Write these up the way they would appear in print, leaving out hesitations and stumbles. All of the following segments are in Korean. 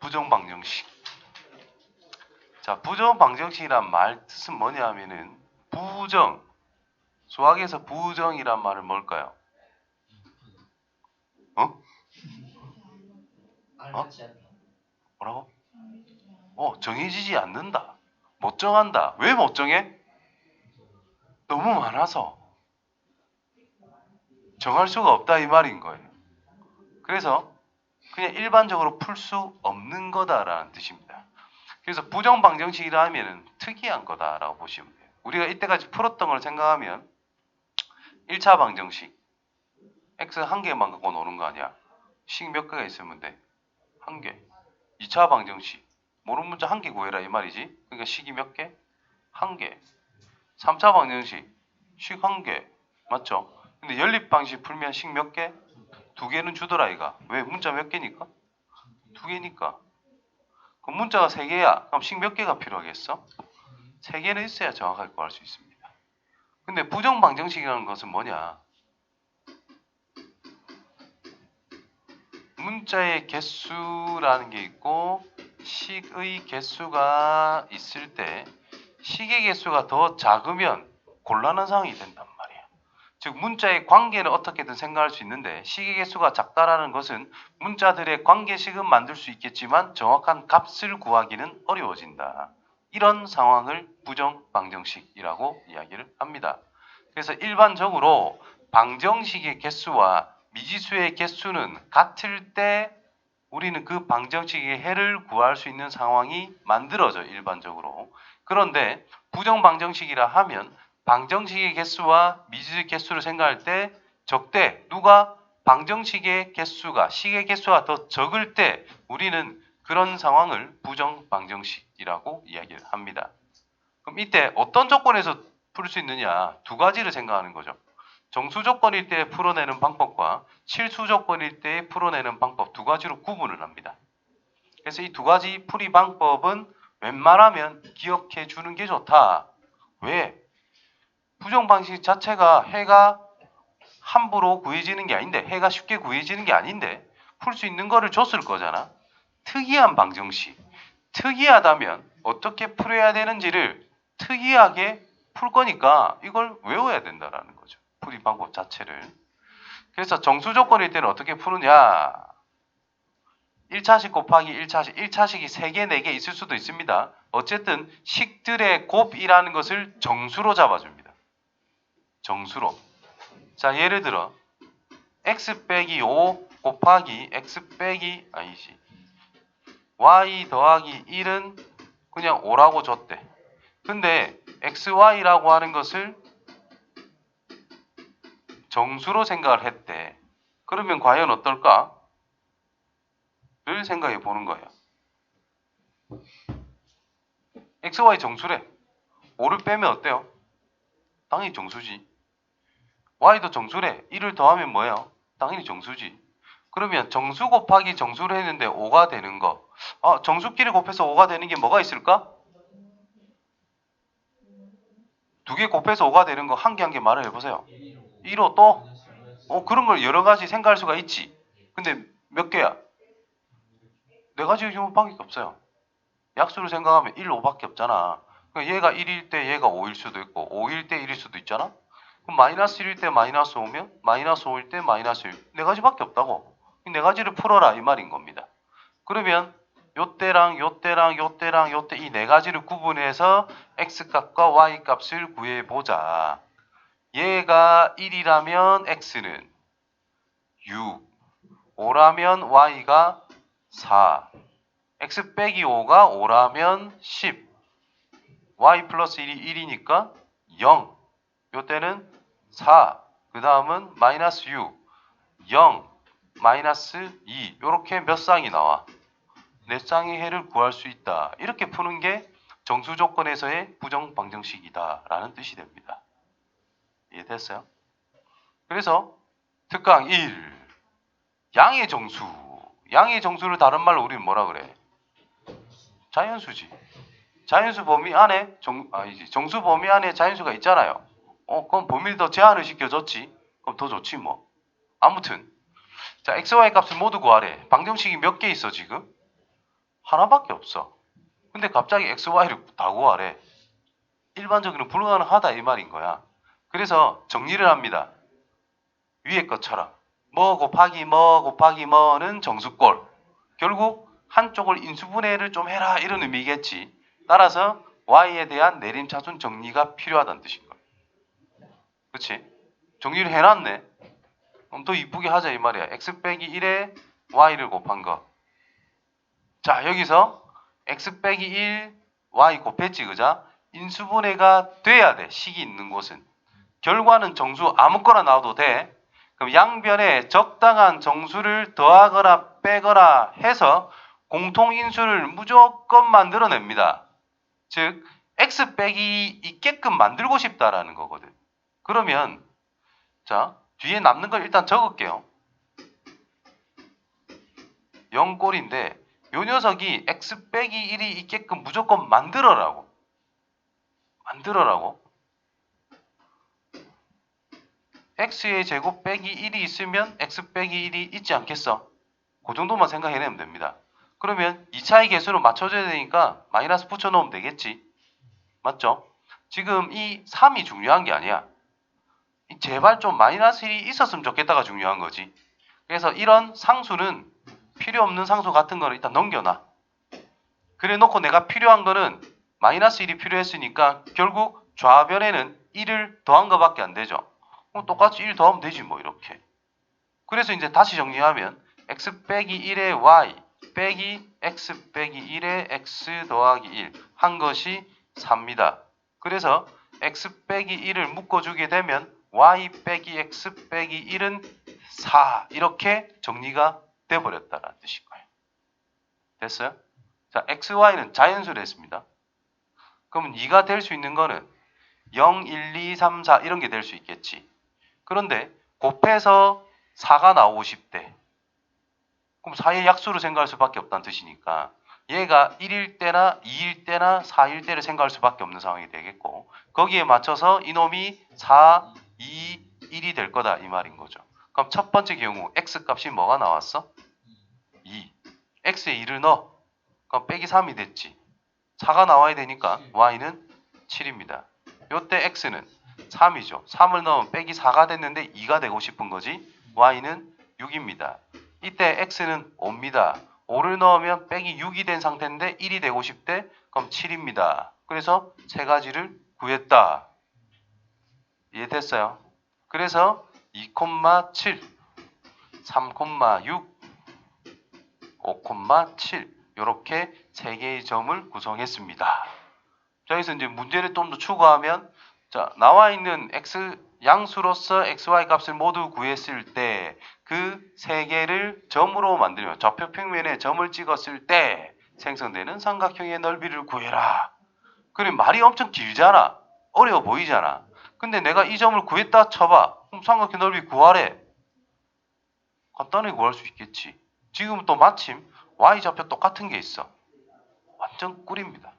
부정방정식. 자, 부정방정식이란 말 뜻은 뭐냐 하면은 부정, 수학에서 부정이란 말은 뭘까요? 어? 뭐라고? 정해지지 않는다. 못 정한다. 왜 못 정해? 너무 많아서 정할 수가 없다 이 말인 거예요. 그래서 그냥 일반적으로 풀 수 없는 거다라는 뜻입니다. 그래서 부정방정식이라 하면은 특이한 거다라고 보시면 돼요. 우리가 이때까지 풀었던 걸 생각하면 1차 방정식 x 한 개만 갖고 노는 거 아니야. 식 몇 개가 있으면 돼. 한 개. 2차 방정식 모르는 문자 한 개 구해라 이 말이지. 그러니까 식이 몇 개? 한 개. 3차 방정식 식 한 개. 맞죠? 근데 연립 방식 풀면 식 몇 개? 두 개는 주더라 이가. 왜? 문자 몇 개니까? 두 개니까. 그럼 문자가 세 개야. 그럼 식 몇 개가 필요하겠어? 세 개는 있어야 정확하게 구할 수 있습니다. 근데 부정방정식이라는 것은 뭐냐? 문자의 개수라는 게 있고 식의 개수가 있을 때 식의 개수가 더 작으면 곤란한 상황이 된단 말이에요. 즉 문자의 관계는 어떻게든 생각할 수 있는데 식의 개수가 작다라는 것은 문자들의 관계식은 만들 수 있겠지만 정확한 값을 구하기는 어려워진다. 이런 상황을 부정방정식이라고 이야기를 합니다. 그래서 일반적으로 방정식의 개수와 미지수의 개수는 같을 때 우리는 그 방정식의 해를 구할 수 있는 상황이 만들어져 일반적으로. 그런데 부정방정식이라 하면 방정식의 개수와 미지수의 개수를 생각할 때 적대 누가 방정식의 개수가 식의 개수가 더 적을 때 우리는 그런 상황을 부정방정식이라고 이야기를 합니다. 그럼 이때 어떤 조건에서 풀 수 있느냐? 두 가지를 생각하는 거죠. 정수 조건일 때 풀어내는 방법과 실수 조건일 때 풀어내는 방법 두 가지로 구분을 합니다. 그래서 이 두 가지 풀이 방법은 웬만하면 기억해 주는 게 좋다. 왜? 부정 방식 자체가 해가 함부로 구해지는 게 아닌데 해가 쉽게 구해지는 게 아닌데 풀 수 있는 거를 줬을 거잖아. 특이한 방정식. 특이하다면 어떻게 풀어야 되는지를 특이하게 풀 거니까 이걸 외워야 된다라는 거죠. 풀이 방법 자체를. 그래서 정수 조건일 때는 어떻게 푸느냐? 1차식 곱하기 1차식, 1차식이 3개, 4개 있을 수도 있습니다. 어쨌든 식들의 곱이라는 것을 정수로 잡아줍니다. 정수로. 자, 예를 들어 x 빼기 5 곱하기 x 빼기 아니지 y 더하기 1은 그냥 5라고 줬대. 근데 xy라고 하는 것을 정수로 생각을 했대. 그러면 과연 어떨까? 를 생각해 보는 거예요. xy 정수래. 5를 빼면 어때요? 당연히 정수지. y도 정수래. 1을 더하면 뭐예요? 당연히 정수지. 그러면 정수 곱하기 정수를 했는데 5가 되는 거. 정수끼리 곱해서 5가 되는 게 뭐가 있을까? 두 개 곱해서 5가 되는 거 한 개 한 개 말을 해보세요. 1호 또? 그런 걸 여러 가지 생각할 수가 있지. 근데 몇 개야? 네 가지 방법밖에 없어요. 약수를 생각하면 1, 5밖에 없잖아. 그러니까 얘가 1일 때 얘가 5일 수도 있고 5일 때 1일 수도 있잖아. 그럼 마이너스 1일 때 마이너스 5면 마이너스 5일 때 마이너스 1. 네 가지밖에 없다고. 이 네 가지를 풀어라 이 말인 겁니다. 그러면 요때랑 요때랑 요때랑 요때 이 네 가지를 구분해서 x값과 y값을 구해보자. 얘가 1이라면 x는 6, 5라면 y가 4, x 빼기 5가 5라면 10, y 플러스 1이 1이니까 0, 요때는 4, 그 다음은 마이너스 6, 0, 마이너스 2 이렇게 몇 쌍이 나와. 네 쌍의 해를 구할 수 있다. 이렇게 푸는 게 정수 조건에서의 부정 방정식이다 라는 뜻이 됩니다. 이해됐어요? 그래서 특강 1 양의 정수. 양의 정수를 다른 말로 우리는 뭐라 그래? 자연수지. 자연수 범위 안에 정수 범위 안에 자연수가 있잖아요. 그럼 범위를 더 제한을 시켜줬지. 그럼 더 좋지 뭐. 아무튼 자 x, y 값을 모두 구하래. 방정식이 몇 개 있어 지금? 하나밖에 없어. 근데 갑자기 x, y를 다 구하래. 일반적으로 불가능하다 이 말인 거야. 그래서 정리를 합니다. 위에 것처럼 뭐 곱하기 뭐 곱하기 뭐는 정수꼴. 결국 한쪽을 인수분해를 좀 해라 이런 의미겠지. 따라서 y에 대한 내림차순 정리가 필요하다는 뜻인 거야. 그치? 정리를 해놨네. 그럼 더 이쁘게 하자 이 말이야. x 빼기 1에 y를 곱한 거. 자, 여기서 x 빼기 1 y 곱했지 그자? 인수분해가 돼야 돼. 식이 있는 곳은. 결과는 정수 아무거나 나와도 돼. 그럼 양변에 적당한 정수를 더하거나 빼거나 해서 공통인수를 무조건 만들어냅니다. 즉 x 빼기 있게끔 만들고 싶다라는 거거든. 그러면 자 뒤에 남는 걸 일단 적을게요. 0꼴인데 요 녀석이 x 빼기 1이 있게끔 무조건 만들어라고. x의 제곱 빼기 1이 있으면 x 빼기 1이 있지 않겠어? 그 정도만 생각해내면 됩니다. 그러면 2차의 개수로 맞춰줘야 되니까 마이너스 붙여놓으면 되겠지. 맞죠? 지금 이 3이 중요한 게 아니야. 제발 좀 마이너스 1이 있었으면 좋겠다가 중요한 거지. 그래서 이런 상수는 필요 없는 상수 같은 거는 일단 넘겨놔. 그래 놓고 내가 필요한 거는 마이너스 1이 필요했으니까 결국 좌변에는 1을 더한 거밖에 안 되죠. 똑같이 1 더하면 되지 뭐 이렇게. 그래서 이제 다시 정리하면 x 빼기 1의 y 빼기 x 빼기 1의 x 더하기 1 한 것이 4입니다. 그래서 x 빼기 1을 묶어주게 되면 y 빼기 x 빼기 1은 4 이렇게 정리가 돼버렸다는 뜻인 거예요. 됐어요? 자, x, y는 자연수로 했습니다. 그러면 2가 될 수 있는 거는 0, 1, 2, 3, 4 이런 게 될 수 있겠지. 그런데 곱해서 4가 나오고 싶대. 그럼 4의 약수로 생각할 수밖에 없다는 뜻이니까 얘가 1일 때나 2일 때나 4일 때를 생각할 수밖에 없는 상황이 되겠고 거기에 맞춰서 이놈이 4, 2, 1이 될 거다 이 말인 거죠. 그럼 첫 번째 경우 x 값이 뭐가 나왔어? 2. x에 2를 넣어. 그럼 빼기 3이 됐지. 4가 나와야 되니까 y는 7입니다. 요때 x는 3이죠. 3을 넣으면 빼기 4가 됐는데 2가 되고 싶은 거지. y는 6입니다. 이때 x는 5입니다. 5를 넣으면 빼기 6이 된 상태인데 1이 되고 싶대. 그럼 7입니다. 그래서 세 가지를 구했다. 이해됐어요? 그래서 2,7, 3,6, 5,7 이렇게 세 개의 점을 구성했습니다. 자, 여기서 이제 문제를 좀 더 추가하면 자, 나와 있는 x 양수로서 xy 값을 모두 구했을 때 그 세 개를 점으로 만들면 좌표 평면에 점을 찍었을 때 생성되는 삼각형의 넓이를 구해라. 그럼 말이 엄청 길잖아. 어려워 보이잖아. 근데 내가 이 점을 구했다 쳐봐. 그럼 삼각형 넓이 구하래. 간단하게 구할 수 있겠지. 지금 또 마침 y좌표 똑같은 게 있어. 완전 꿀입니다.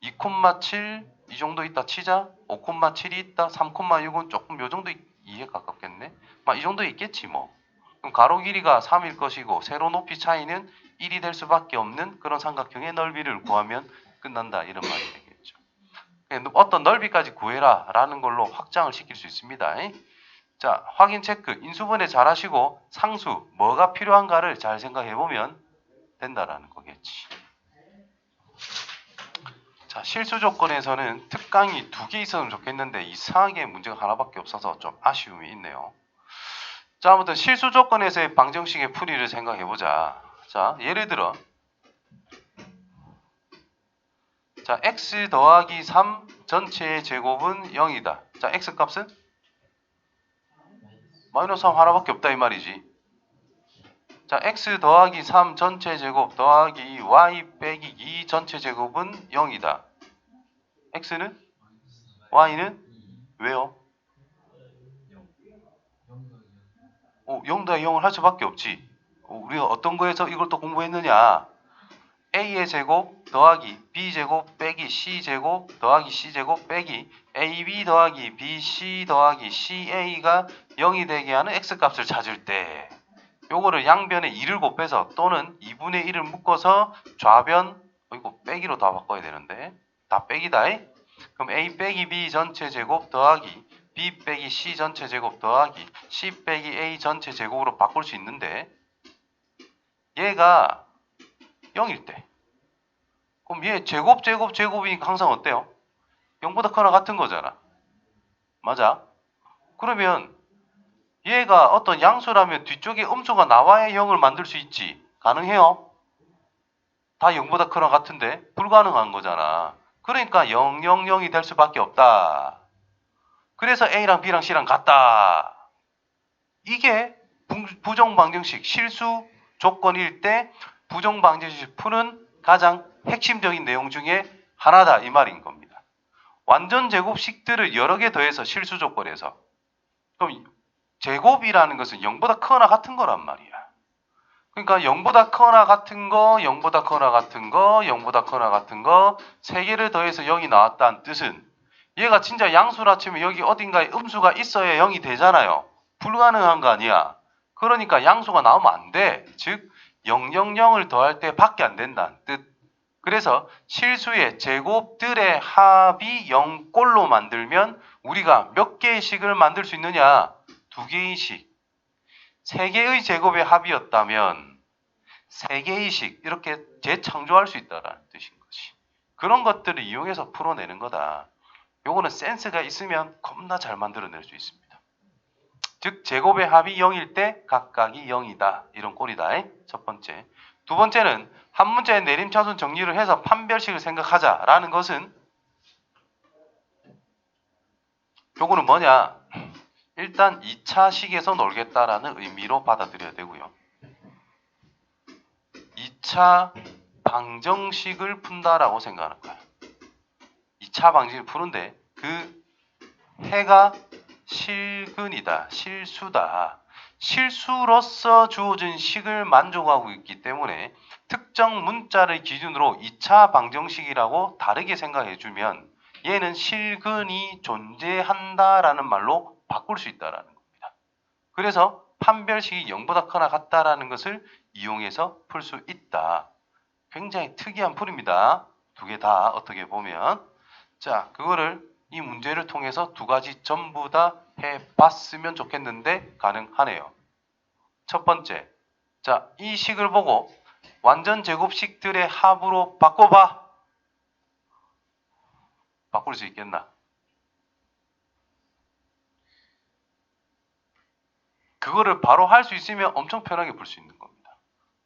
2,7 이 정도 있다 치자. 5,7이 있다. 3,6은 조금 요 정도 2에 가깝겠네. 이 정도 있겠지 뭐. 그럼 가로 길이가 3일 것이고 세로 높이 차이는 1이 될 수밖에 없는 그런 삼각형의 넓이를 구하면 끝난다 이런 말이 되겠죠. 어떤 넓이까지 구해라 라는 걸로 확장을 시킬 수 있습니다. 자, 확인 체크 인수분해 잘 하시고 상수 뭐가 필요한가를 잘 생각해 보면 된다라는 거겠지. 자, 실수 조건에서는 특강이 2개 있었으면 좋겠는데 이상하게 문제가 하나밖에 없어서 좀 아쉬움이 있네요. 자, 아무튼 실수 조건에서의 방정식의 풀이를 생각해 보자. 자, 예를 들어 자, x 더하기 3 전체의 제곱은 0이다. 자, x 값은 마이너스 3 하나밖에 없다 이 말이지. 자, x 더하기 3 전체 제곱 더하기 y 빼기 2 전체 제곱은 0이다. x는? y는? 왜요? 0 더하기 0을 할 수밖에 없지. 우리가 어떤 거에서 이걸 또 공부했느냐. a의 제곱 더하기 b제곱 빼기 c제곱 더하기 c제곱 빼기 ab 더하기 bc 더하기 ca가 0이 되게 하는 x값을 찾을 때 요거를 양변에 2를 곱해서 또는 2분의 1을 묶어서 좌변 이거 빼기로 다 바꿔야 되는데 다 빼기다. 그럼 A 빼기 B 전체 제곱 더하기 B 빼기 C 전체 제곱 더하기 C 빼기 A 전체 제곱으로 바꿀 수 있는데 얘가 0일 때 그럼 얘 제곱이니까 항상 어때요? 0보다 크거나 같은 거잖아. 맞아? 그러면 얘가 어떤 양수라면 뒤쪽에 음수가 나와야 0을 만들 수 있지. 가능해요? 다 0보다 크거나 같은데 불가능한 거잖아. 그러니까 0, 0, 0이 될 수밖에 없다. 그래서 A랑 B랑 C랑 같다. 이게 부정방정식 실수 조건일 때 부정방정식 푸는 가장 핵심적인 내용 중에 하나다 이 말인 겁니다. 완전 제곱식들을 여러 개 더해서 실수 조건에서 그럼 제곱이라는 것은 0보다 크거나 같은 거란 말이야. 그러니까 0보다 크거나 같은 거, 0보다 크거나 같은 거, 0보다 크거나 같은 거 3개를 더해서 0이 나왔다는 뜻은 얘가 진짜 양수라 치면 여기 어딘가에 음수가 있어야 0이 되잖아요. 불가능한 거 아니야. 그러니까 양수가 나오면 안 돼. 즉 0, 0, 0을 더할 때 밖에 안 된다는 뜻. 그래서 실수의 제곱들의 합이 0꼴로 만들면 우리가 몇 개의 식을 만들 수 있느냐? 2개의 식. 3개의 제곱의 합이었다면 3개의 식 이렇게 재창조할 수 있다는 뜻인 거지. 그런 것들을 이용해서 풀어내는 거다. 요거는 센스가 있으면 겁나 잘 만들어낼 수 있습니다. 즉 제곱의 합이 0일 때 각각이 0이다. 이런 꼴이다. 첫 번째. 두 번째는 한 문제의 내림차순 정리를 해서 판별식을 생각하자라는 것은 요거는 뭐냐? 일단 2차 식에서 놀겠다라는 의미로 받아들여야 되고요. 2차 방정식을 푼다라고 생각하는 거야. 2차 방정식을 푸는데 그 해가 실근이다. 실수다. 실수로서 주어진 식을 만족하고 있기 때문에 특정 문자를 기준으로 2차 방정식이라고 다르게 생각해주면 얘는 실근이 존재한다라는 말로 바꿀 수 있다라는 겁니다. 그래서 판별식이 0보다 크거나 같다라는 것을 이용해서 풀 수 있다. 굉장히 특이한 풀입니다. 두 개 다 어떻게 보면. 자, 그거를 이 문제를 통해서 두 가지 전부 다 해봤으면 좋겠는데 가능하네요. 첫 번째, 자, 이 식을 보고 완전 제곱식들의 합으로 바꿔봐. 바꿀 수 있겠나? 그거를 바로 할 수 있으면 엄청 편하게 풀 수 있는 겁니다.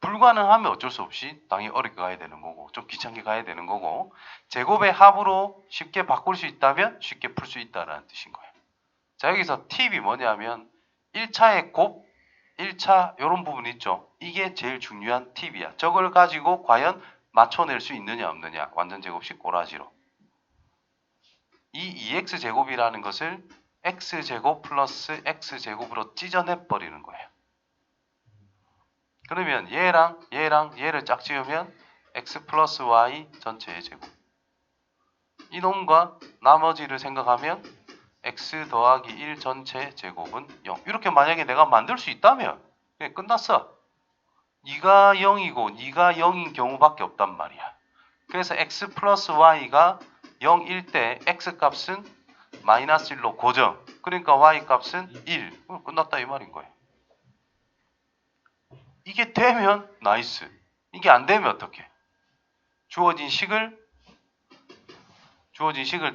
불가능하면 어쩔 수 없이 당연히 어렵게 가야 되는 거고 좀 귀찮게 가야 되는 거고 제곱의 합으로 쉽게 바꿀 수 있다면 쉽게 풀 수 있다는 뜻인 거예요. 자, 여기서 팁이 뭐냐면 1차의 곱, 1차 이런 부분 있죠. 이게 제일 중요한 팁이야. 저걸 가지고 과연 맞춰낼 수 있느냐 없느냐. 완전 제곱식 꼬라지로. 이 2x제곱이라는 것을 x제곱 플러스 x제곱으로 찢어내 버리는 거예요. 그러면 얘랑 얘를 짝지으면 x 플러스 y 전체의 제곱. 이놈과 나머지를 생각하면 x 더하기 1 전체 제곱은 0. 이렇게 만약에 내가 만들 수 있다면 그냥 끝났어. 네가 0이고 네가 0인 경우밖에 없단 말이야. 그래서 x 플러스 y가 0일 때 x 값은 마이너스 1로 고정. 그러니까 y 값은 1. 끝났다 이 말인 거예요. 이게 되면 나이스. 이게 안 되면 어떡해? 주어진 식을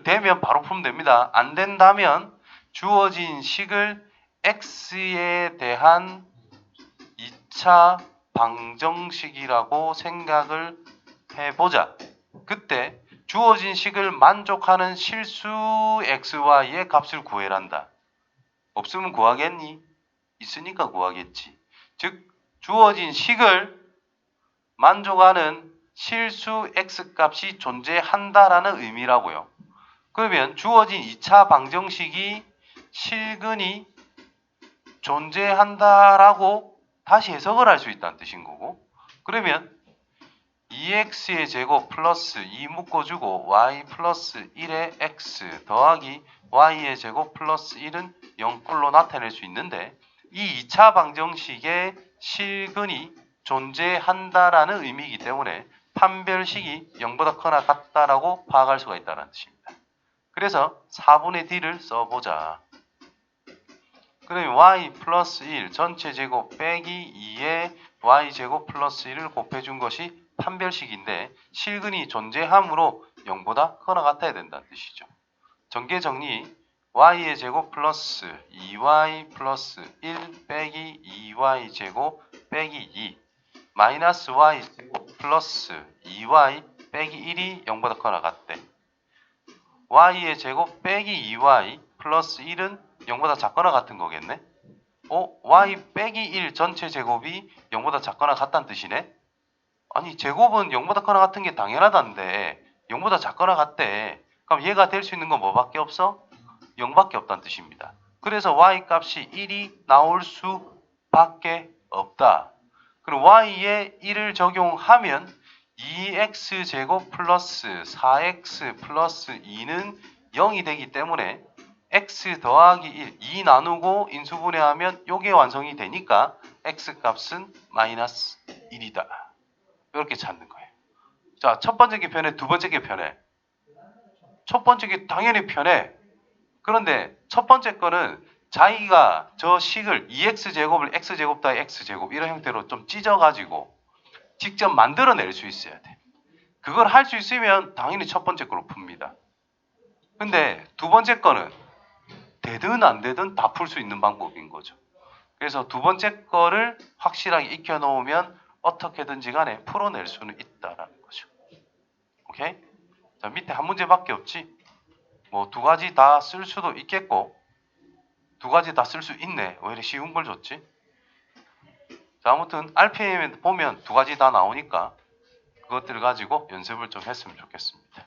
되면 바로 풀면 됩니다. 안 된다면 주어진 식을 x에 대한 2차 방정식이라고 생각을 해보자. 그때 주어진 식을 만족하는 실수 xy의 값을 구해란다. 없으면 구하겠니? 있으니까 구하겠지. 즉 주어진 식을 만족하는 실수 x값이 존재한다라는 의미라고요. 그러면 주어진 2차 방정식이 실근이 존재한다라고 다시 해석을 할 수 있다는 뜻인 거고, 그러면 2x의 제곱 플러스 2 묶어주고 y 플러스 1의 x 더하기 y의 제곱 플러스 1은 0꼴로 나타낼 수 있는데 이 2차 방정식의 실근이 존재한다라는 의미이기 때문에 판별식이 0보다 크거나 같다라고 파악할 수가 있다는 뜻입니다. 그래서 4분의 d를 써보자. 그러면 y 플러스 1 전체 제곱 빼기 2에 y제곱 플러스 1을 곱해준 것이 판별식인데 실근이 존재함으로 0보다 크거나 같아야 된다는 뜻이죠. 전개 정리 y의 제곱 플러스 2y 플러스 1 빼기 2y 제곱 빼기 2 마이너스 y 제곱 플러스 2y 빼기 1이 0보다 크거나 같대. y의 제곱 빼기 2y 플러스 1은 0보다 작거나 같은 거겠네? y 빼기 1 전체 제곱이 0보다 작거나 같다는 뜻이네? 아니 제곱은 0보다 크거나 같은 게 당연하다는데 0보다 작거나 같대. 그럼 얘가 될 수 있는 건 뭐밖에 없어? 0밖에 없다는 뜻입니다. 그래서 y 값이 1이 나올 수밖에 없다. 그럼 y에 1을 적용하면 2x제곱 플러스 4x 플러스 2는 0이 되기 때문에 x 더하기 1, 2 나누고 인수분해하면 요게 완성이 되니까 x값은 마이너스 1이다. 이렇게 찾는 거예요. 자, 첫 번째 게 편해, 두 번째 게 편해. 첫 번째 게 당연히 편해. 그런데 첫 번째 거는 자기가 저 식을 2x제곱을 x제곱 더하기 x제곱 이런 형태로 좀 찢어가지고 직접 만들어낼 수 있어야 돼. 그걸 할 수 있으면 당연히 첫 번째 거로 풉니다. 근데 두 번째 거는 되든 안 되든 다 풀 수 있는 방법인 거죠. 그래서 두 번째 거를 확실하게 익혀놓으면 어떻게든지 간에 풀어낼 수는 있다라는 거죠. 오케이? 자, 밑에 한 문제밖에 없지? 뭐 두 가지 다 쓸 수도 있겠고 두 가지 다 쓸 수 있네. 왜 이렇게 쉬운 걸 줬지? 자, 아무튼 RPM에 보면 두 가지 다 나오니까 그것들을 가지고 연습을 좀 했으면 좋겠습니다.